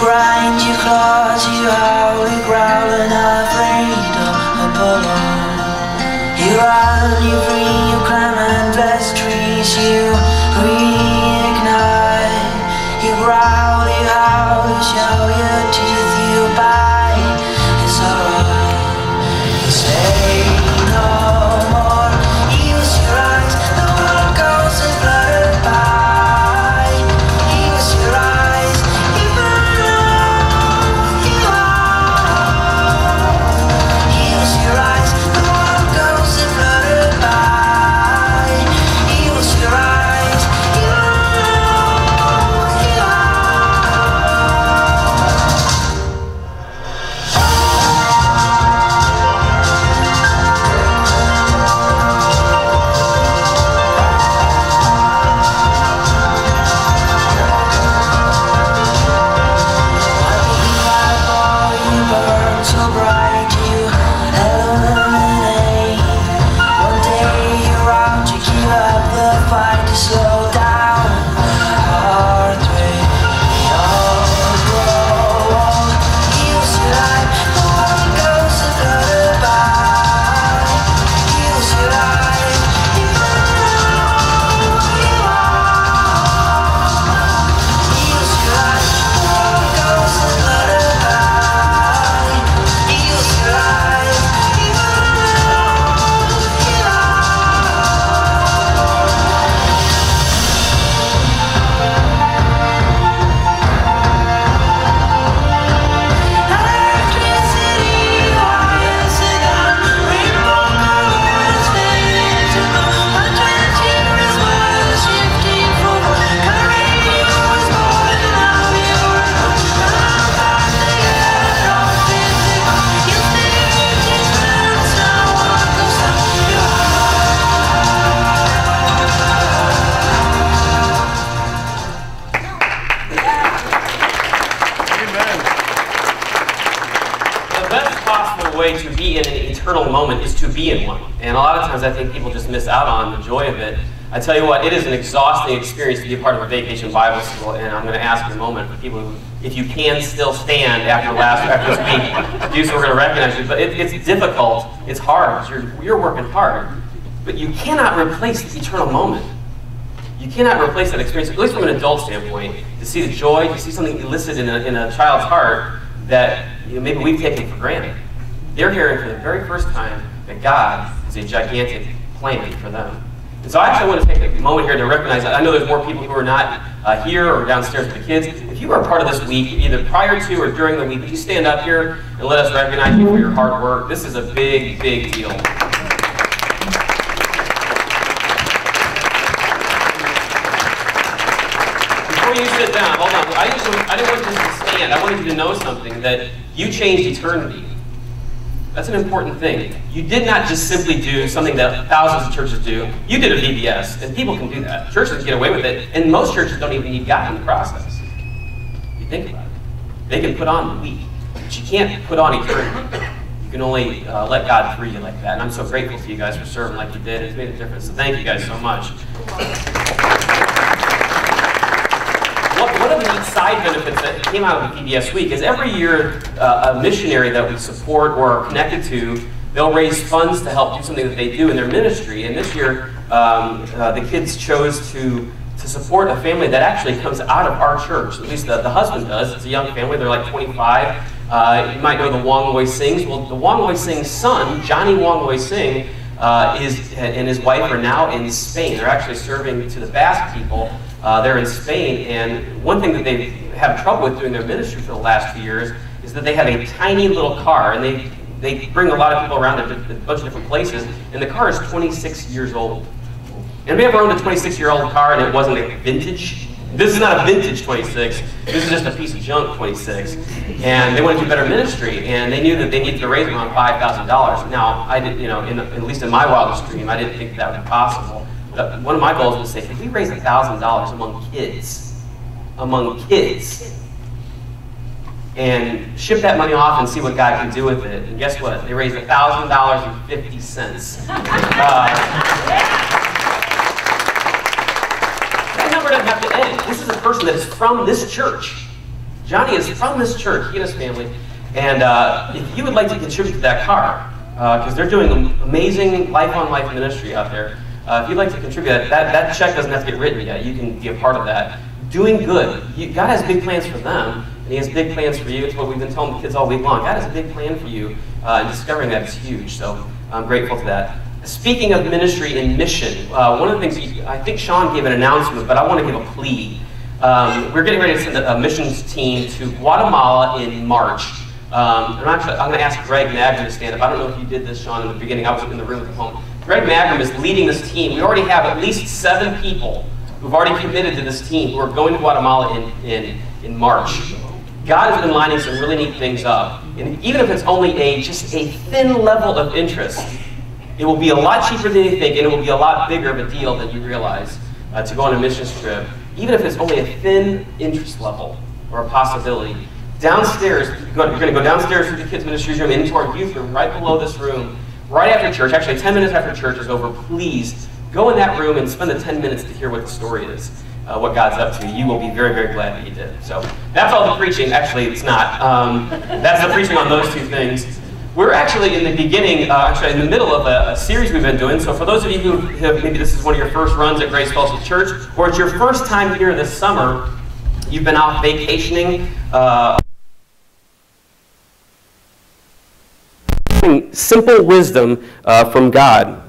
grind your claws, you howl, you growl, and afraid of alone. You run, you free, you climb endless trees, you reignite. You growl, you howl, you show your teeth, you bite. It's alright. You say no more. Use your eyes, the world goes and fluttered by. Use your eyes, you burn, you are. Use your eyes, the world goes and fluttered by. Use your eyes. to be in one. And a lot of times I think people just miss out on the joy of it. I tell you what, it is an exhausting experience to be a part of a vacation Bible school, and I'm going to ask in a moment for people who, if you can still stand after this week, to do so, we're going to recognize you. But it's difficult, it's hard, you're working hard. But you cannot replace the eternal moment. You cannot replace that experience, at least from an adult standpoint, to see the joy, to see something elicited in a child's heart that maybe we've taken for granted. They're hearing for the very first time that God is a gigantic plan for them. And so I actually want to take a moment here to recognize that I know there's more people who are not here or downstairs with the kids. If you are a part of this week, either prior to or during the week, would you stand up here and let us recognize you for your hard work? This is a big, big deal. Before you sit down, hold on. I didn't want you to stand. I wanted you to know something, that you changed eternity. That's an important thing. You did not just simply do something that thousands of churches do. You did a VBS, and people can do that. Churches get away with it, and most churches don't even need God in the process. You think about it. They can put on the week, but you can't put on eternity. You can only let God free you like that. And I'm so grateful to you guys for serving like you did. It's made a difference. So thank you guys so much. One of the neat side benefits that came out of the PBS week is every year a missionary that we support or are connected to, they'll raise funds to help do something that they do in their ministry. And this year, the kids chose to support a family that actually comes out of our church. At least the husband does. It's a young family. They're like 25. You might know the Wong Loi Sings. Well, the Wong Loi Sing's son, Johnny Wong Loi Sing, and his wife are now in Spain. They're actually serving to the Basque people. They're in Spain, and one thing that they have trouble with doing their ministry for the last few years is that they have a tiny little car, and they bring a lot of people around to a bunch of different places, and the car is 26 years old. And have you ever owned a 26-year-old car and it wasn't a vintage? This is not a vintage 26. This is just a piece of junk 26. And they wanted to do better ministry, and they knew that they needed to raise around $5,000. Now, I did, at least in my wildest dream, I didn't think that would be possible. But one of my goals was to say, if we raise $1,000 among kids, and ship that money off and see what God can do with it. And guess what? They raised $1,000.50. That number doesn't have to end. This is a person that is from this church. Johnny is from this church, he and his family. And if you would like to contribute to that car, because they're doing amazing life-on-life ministry out there, if you'd like to contribute, that check doesn't have to get written yet. You can be a part of that. Doing good. God has big plans for them, and He has big plans for you. It's what we've been telling the kids all week long. God has a big plan for you, and discovering that is huge. So I'm grateful for that. Speaking of ministry and mission, one of the things, I think Sean gave an announcement, but I want to give a plea. We're getting ready to send a missions team to Guatemala in March. I'm going to ask Greg Magrum to stand up. I don't know if you did this, Sean, in the beginning. I was in the room at home. Greg Magrum is leading this team. We already have at least 7 people who've already committed to this team who are going to Guatemala in March. God has been lining some really neat things up. And even if it's only just a thin level of interest, it will be a lot cheaper than you think, and it will be a lot bigger of a deal than you realize to go on a missions trip. Even if it's only a thin interest level or a possibility. Downstairs, you're going to go downstairs to the kids' ministry room, into our youth room, right below this room, right after church, actually 10 minutes after church is over. Please go in that room and spend the 10 minutes to hear what the story is, what God's up to. You will be very, very glad that you did. So that's all the preaching. Actually, it's not. That's the preaching on those 2 things. We're actually in the beginning, actually in the middle of a series we've been doing. So for those of you who have, maybe this is one of your first runs at Grace Fellowship Church, or it's your first time here this summer, you've been out vacationing. Simple wisdom from God.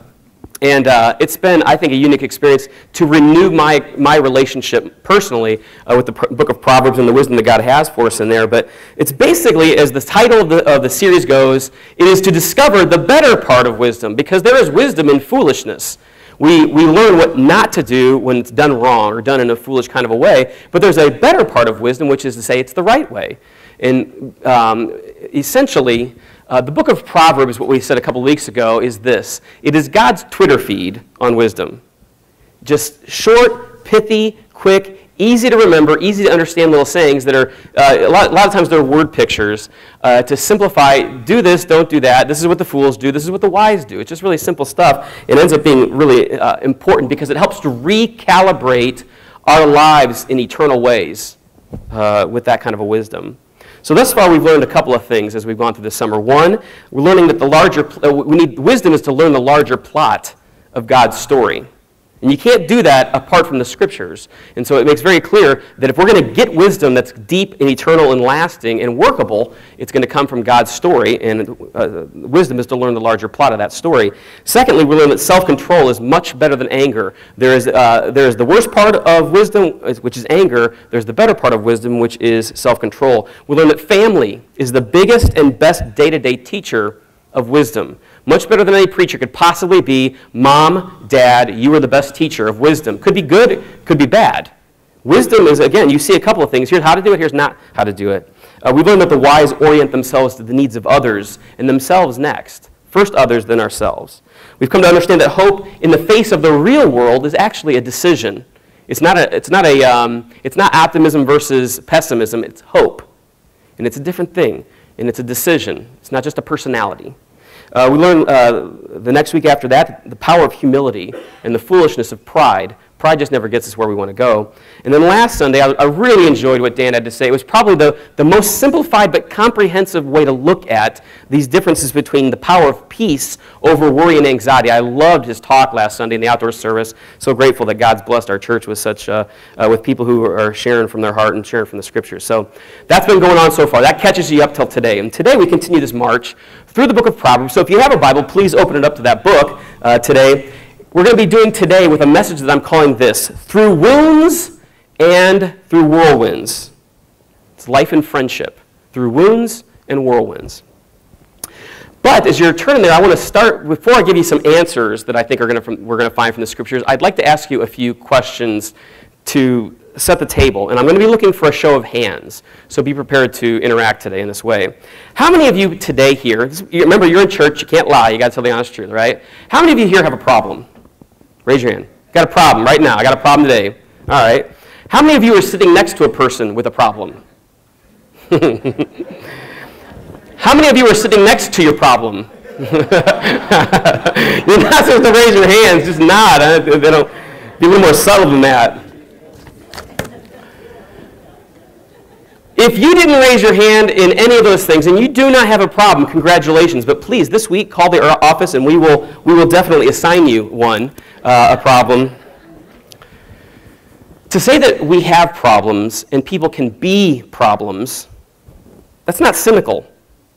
And it's been, I think, a unique experience to renew my relationship personally with the book of Proverbs and the wisdom that God has for us in there. But it's basically, as the title of the series goes, it is to discover the better part of wisdom, because there is wisdom in foolishness. We learn what not to do when it's done wrong or done in a foolish kind of a way, but there's a better part of wisdom, which is to say it's the right way. And essentially, the book of Proverbs, what we said a couple weeks ago, is this. It is God's Twitter feed on wisdom. Just short, pithy, quick, easy to remember, easy to understand little sayings that are, a lot of times they're word pictures to simplify, do this, don't do that, this is what the fools do, this is what the wise do. It's just really simple stuff. It ends up being really important because it helps to recalibrate our lives in eternal ways with that kind of a wisdom. So thus far we've learned a couple of things as we've gone through this summer. One, we're learning that wisdom is to learn the larger plot of God's story. And you can't do that apart from the Scriptures. And so it makes very clear that if we're going to get wisdom that's deep and eternal and lasting and workable, it's going to come from God's story, and wisdom is to learn the larger plot of that story. Secondly, we learn that self-control is much better than anger. There is the worst part of wisdom, which is anger. There's the better part of wisdom, which is self-control. We learn that family is the biggest and best day-to-day teacher of wisdom. Much better than any preacher could possibly be. Mom, Dad, you are the best teacher of wisdom. Could be good, could be bad. Wisdom is, again, you see a couple of things. Here's how to do it, here's not how to do it. We've learned that the wise orient themselves to the needs of others and themselves next. First others, then ourselves. We've come to understand that hope in the face of the real world is actually a decision. It's not optimism versus pessimism, it's hope. And it's a different thing, and it's a decision. It's not just a personality. We learn the next week after that the power of humility and the foolishness of pride. Pride just never gets us where we want to go. And then last Sunday, I really enjoyed what Dan had to say. It was probably the most simplified but comprehensive way to look at these differences between the power of peace over worry and anxiety. I loved his talk last Sunday in the outdoor service. So grateful that God's blessed our church with with people who are sharing from their heart and sharing from the Scriptures. So that's been going on so far. That catches you up till today. And today we continue this march through the book of Proverbs. So if you have a Bible, please open it up to that book today. We're going to be doing today with a message that I'm calling this, Through Wounds and Through Whirlwinds. It's life and friendship, through wounds and whirlwinds. But as you're turning there, I want to start, before I give you some answers that I think we're going to find from the Scriptures, I'd like to ask you a few questions to set the table. And I'm going to be looking for a show of hands, so be prepared to interact today in this way. How many of you today here, remember you're in church, you can't lie, you got to tell the honest truth, right? How many of you here have a problem? Raise your hand. Got a problem right now. I got a problem today. All right. How many of you are sitting next to a person with a problem? How many of you are sitting next to your problem? You're not supposed to raise your hands. Just nod. They don't be a little more subtle than that. If you didn't raise your hand in any of those things and you do not have a problem, congratulations. But please, this week, call the office and we will definitely assign you a problem. To say that we have problems and people can be problems, that's not cynical.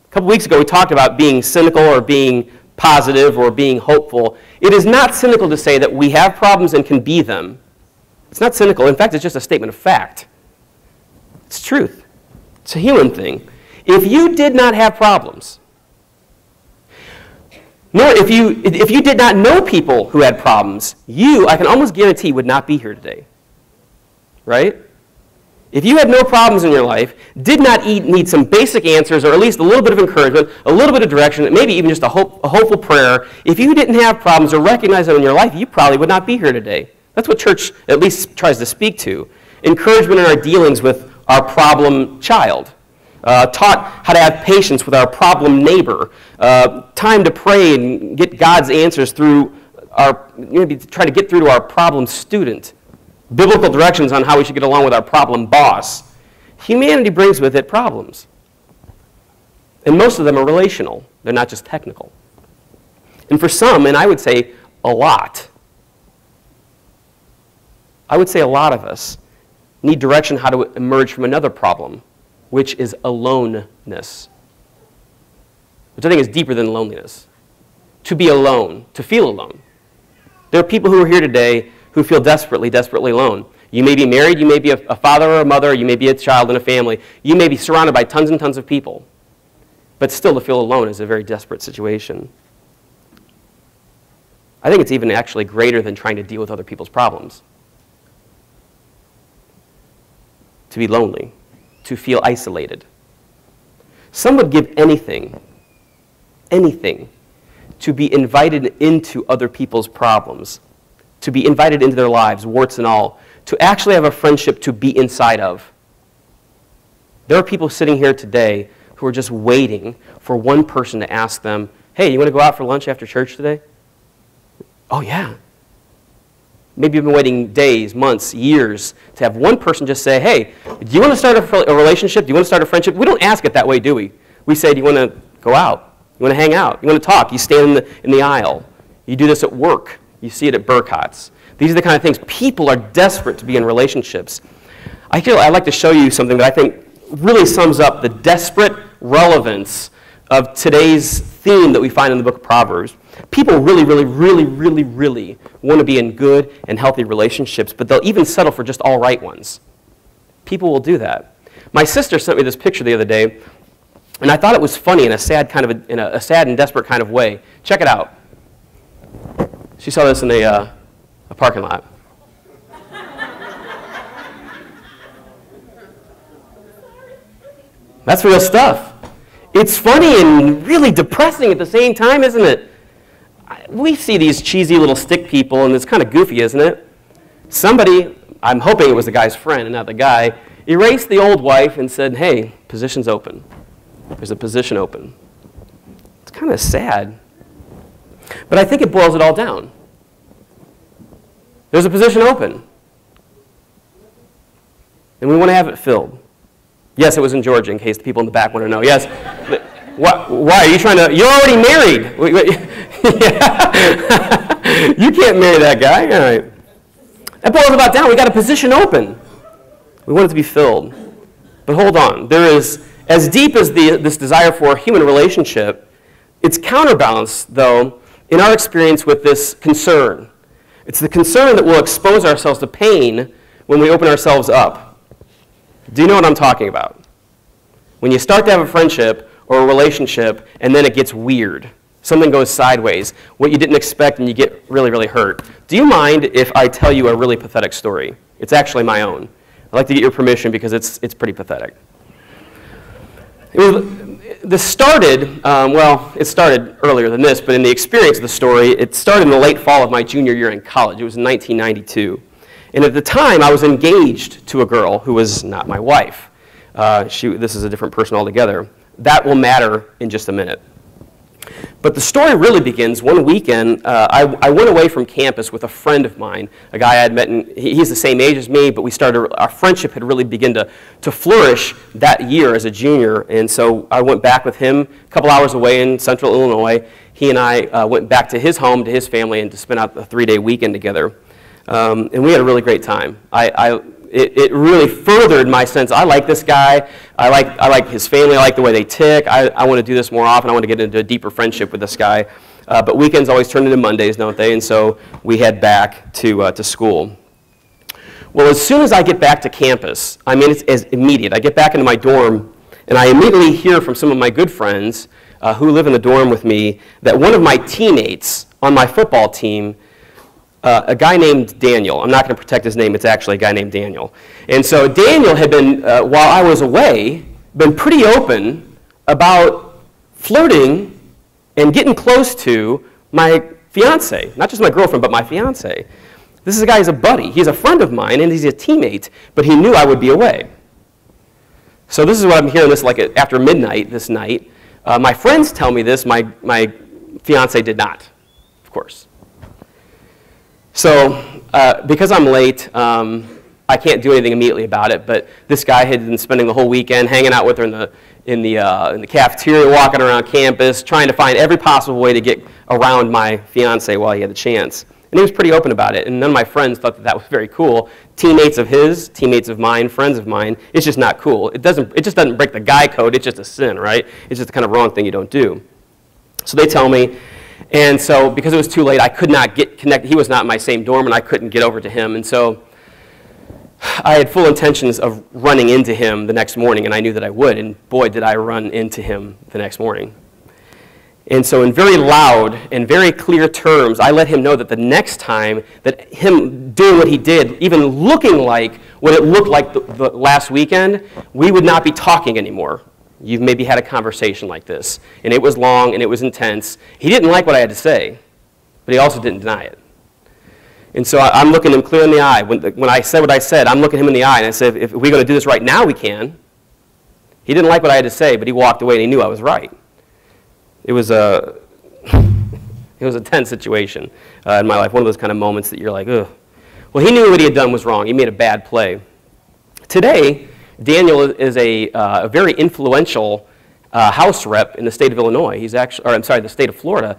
A couple weeks ago we talked about being cynical or being positive or being hopeful. It is not cynical to say that we have problems and can be them. It's not cynical. In fact, it's just a statement of fact. It's truth. It's a human thing. If you did not have problems, nor if you did not know people who had problems, you, I can almost guarantee, would not be here today. Right? If you had no problems in your life, did not need some basic answers, or at least a little bit of encouragement, a little bit of direction, maybe even just a hopeful prayer, if you didn't have problems or recognize them in your life, you probably would not be here today. That's what church at least tries to speak to. Encouragement in our dealings with our problem child. Taught how to have patience with our problem neighbor. Time to pray and get God's answers through maybe try to get through to our problem student. Biblical directions on how we should get along with our problem boss. Humanity brings with it problems. And most of them are relational. They're not just technical. And for some, and I would say a lot, I would say a lot of us need direction how to emerge from another problem, which is aloneness, which I think is deeper than loneliness. To be alone, to feel alone. There are people who are here today who feel desperately, desperately alone. You may be married, you may be a father or a mother, you may be a child in a family, you may be surrounded by tons and tons of people, but still to feel alone is a very desperate situation. I think it's even actually greater than trying to deal with other people's problems. To be lonely, to feel isolated. Some would give anything to be invited into other people's problems, to be invited into their lives, warts and all, to actually have a friendship to be inside of. There are people sitting here today who are just waiting for one person to ask them, hey, you want to go out for lunch after church today? Oh, yeah. Maybe you've been waiting days, months, years to have one person just say, hey, do you want to start a relationship? Do you want to start a friendship? We don't ask it that way, do we? We say, do you want to go out? You want to hang out? You want to talk? You stand in the aisle. You do this at work. You see it at Burkhart's. These are the kind of things. People are desperate to be in relationships. I'd like to show you something that I think really sums up the desperate relevance of today's theme that we find in the book of Proverbs. People really, really, really, really, really want to be in good and healthy relationships, but they'll even settle for just all right ones. People will do that. My sister sent me this picture the other day, and I thought it was funny in a sad and desperate kind of way. Check it out. She saw this in a parking lot. That's real stuff. It's funny and really depressing at the same time, isn't it? We see these cheesy little stick people, and it's kind of goofy, isn't it? Somebody, I'm hoping it was the guy's friend and not the guy, erased the old wife and said, hey, position's open. There's a position open. It's kind of sad. But I think it boils it all down. There's a position open. And we want to have it filled. Yes, it was in Georgia, in case the people in the back want to know. Yes. Why? Are you trying to? You're already married. You can't marry that guy. All right. That boils about down. We got a position open. We want it to be filled. But hold on. There is, as deep as this desire for a human relationship, it's counterbalanced, though, in our experience with this concern. It's the concern that we'll expose ourselves to pain when we open ourselves up. Do you know what I'm talking about? When you start to have a friendship or a relationship and then it gets weird, something goes sideways, what you didn't expect, and you get really, really hurt. Do you mind if I tell you a really pathetic story? It's actually my own. I'd like to get your permission because it's pretty pathetic. It started earlier than this, but in the experience of the story, it started in the late fall of my junior year in college. It was in 1992. And at the time, I was engaged to a girl who was not my wife. This is a different person altogether. That will matter in just a minute. But the story really begins one weekend. I went away from campus with a friend of mine, a guy I had met, and he's the same age as me, but our friendship had really begun to flourish that year as a junior. And so I went back with him a couple hours away in central Illinois. He and I went back to his home, to his family, and to spend out a 3-day weekend together. And we had a really great time. It really furthered my sense. I like this guy. I like his family. I like the way they tick. I want to do this more often. I want to get into a deeper friendship with this guy. But weekends always turn into Mondays, don't they? And so we head back to school. Well, as soon as I get back to campus, I mean, it's as immediate. I get back into my dorm, and I immediately hear from some of my good friends who live in the dorm with me that one of my teammates on my football team, a guy named Daniel. I'm not going to protect his name. It's actually a guy named Daniel. And so Daniel had been, while I was away, been pretty open about flirting and getting close to my fiance. Not just my girlfriend, but my fiance. This is a guy who's a buddy. He's a friend of mine, and he's a teammate, but he knew I would be away. So this is what I'm hearing this like after midnight this night. My friends tell me this. My fiance did not, of course. So because I'm late, I can't do anything immediately about it, but this guy had been spending the whole weekend hanging out with her in the cafeteria, walking around campus, trying to find every possible way to get around my fiance while he had the chance. And he was pretty open about it, and none of my friends thought that was very cool. Teammates of his, teammates of mine, friends of mine, it's just not cool. It just doesn't break the guy code, it's just a sin, right? It's just the kind of wrong thing you don't do. So they tell me, and so because it was too late, I could not get connected. He was not in my same dorm, and I couldn't get over to him, and so I had full intentions of running into him the next morning, and I knew that I would, and boy, did I run into him the next morning. And so in very loud and very clear terms, I let him know that the next time that him doing what he did, even looking like what it looked like the last weekend, we would not be talking anymore. You've maybe had a conversation like this. And it was long and it was intense. He didn't like what I had to say, but he also didn't deny it. And so I'm looking him clear in the eye. When I said what I said, I'm looking him in the eye, and I said, if we're going to do this right now, we can. He didn't like what I had to say, but he walked away, and he knew I was right. It was a tense situation in my life, one of those kind of moments that you're like, ugh. Well, he knew what he had done was wrong. He made a bad play. Today, Daniel is a very influential House rep in the state of Illinois. He's actually, or I'm sorry, the state of Florida.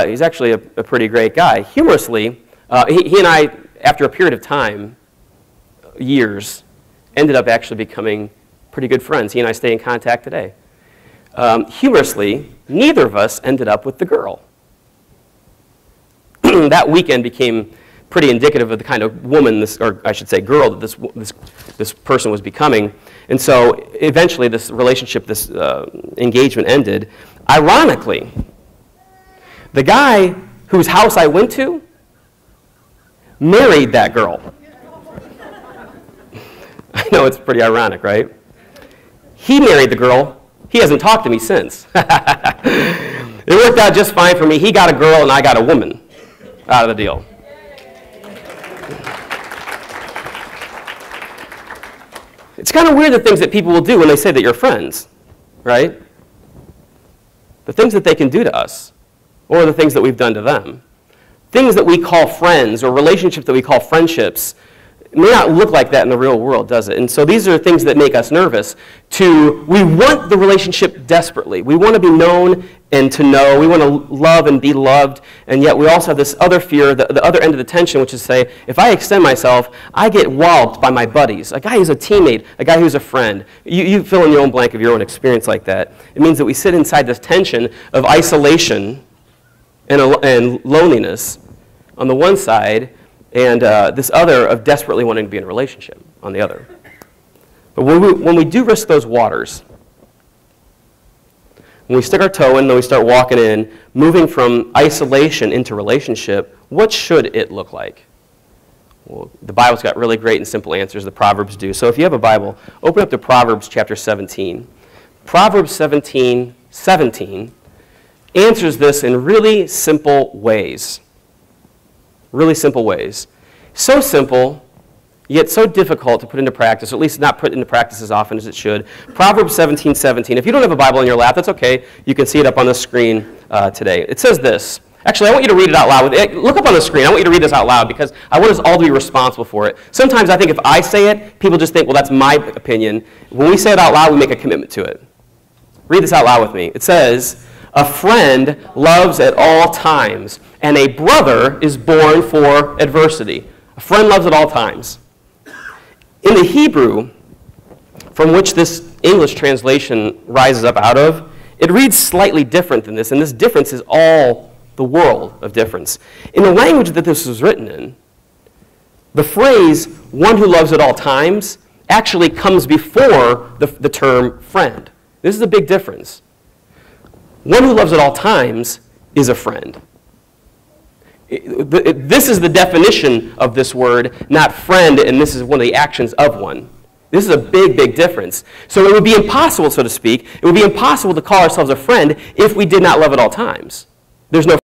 He's actually a pretty great guy. Humorously, he and I, after a period of time, years, ended up actually becoming pretty good friends. He and I stay in contact today. Humorously, neither of us ended up with the girl. That weekend became pretty indicative of the kind of woman, or I should say girl, that this person was becoming. And so eventually this relationship, this engagement ended. Ironically, the guy whose house I went to married that girl. I know, it's pretty ironic, right? He married the girl. He hasn't talked to me since. It worked out just fine for me. He got a girl and I got a woman out of the deal. It's kind of weird the things that people will do when they say that you're friends, right? The things that they can do to us, or the things that we've done to them. Things that we call friends, or relationships that we call friendships, may not look like that in the real world, does it? And so these are things that make us nervous. We want the relationship desperately. We want to be known and to know. We want to love and be loved. And yet we also have this other fear, the other end of the tension, which is to say, if I extend myself, I get walloped by my buddies. A guy who's a teammate, a guy who's a friend. You fill in your own blank of your own experience like that. It means that we sit inside this tension of isolation and loneliness on the one side, and this other of desperately wanting to be in a relationship on the other. But when we do risk those waters, when we stick our toe in and we start walking in, moving from isolation into relationship, what should it look like? Well, the Bible's got really great and simple answers. The Proverbs do. So if you have a Bible, open up to Proverbs chapter 17. Proverbs 17 answers this in really simple ways. Really simple ways. So simple, yet so difficult to put into practice, or at least not put into practice as often as it should. Proverbs 17:17. If you don't have a Bible in your lap, that's okay. You can see it up on the screen today. It says this. Actually, I want you to read it out loud. Look up on the screen. I want you to read this out loud because I want us all to be responsible for it. Sometimes I think if I say it, people just think, well, that's my opinion. When we say it out loud, we make a commitment to it. Read this out loud with me. It says, "A friend loves at all times, and a brother is born for adversity." A friend loves at all times. In the Hebrew, from which this English translation rises up out of, it reads slightly different than this, and this difference is all the world of difference. In the language that this was written in, the phrase, "one who loves at all times," actually comes before the term friend. This is a big difference. One who loves at all times is a friend. This is the definition of this word, not friend, and this is one of the actions of one. This is a big, big difference. So it would be impossible, so to speak, it would be impossible to call ourselves a friend if we did not love at all times. There's no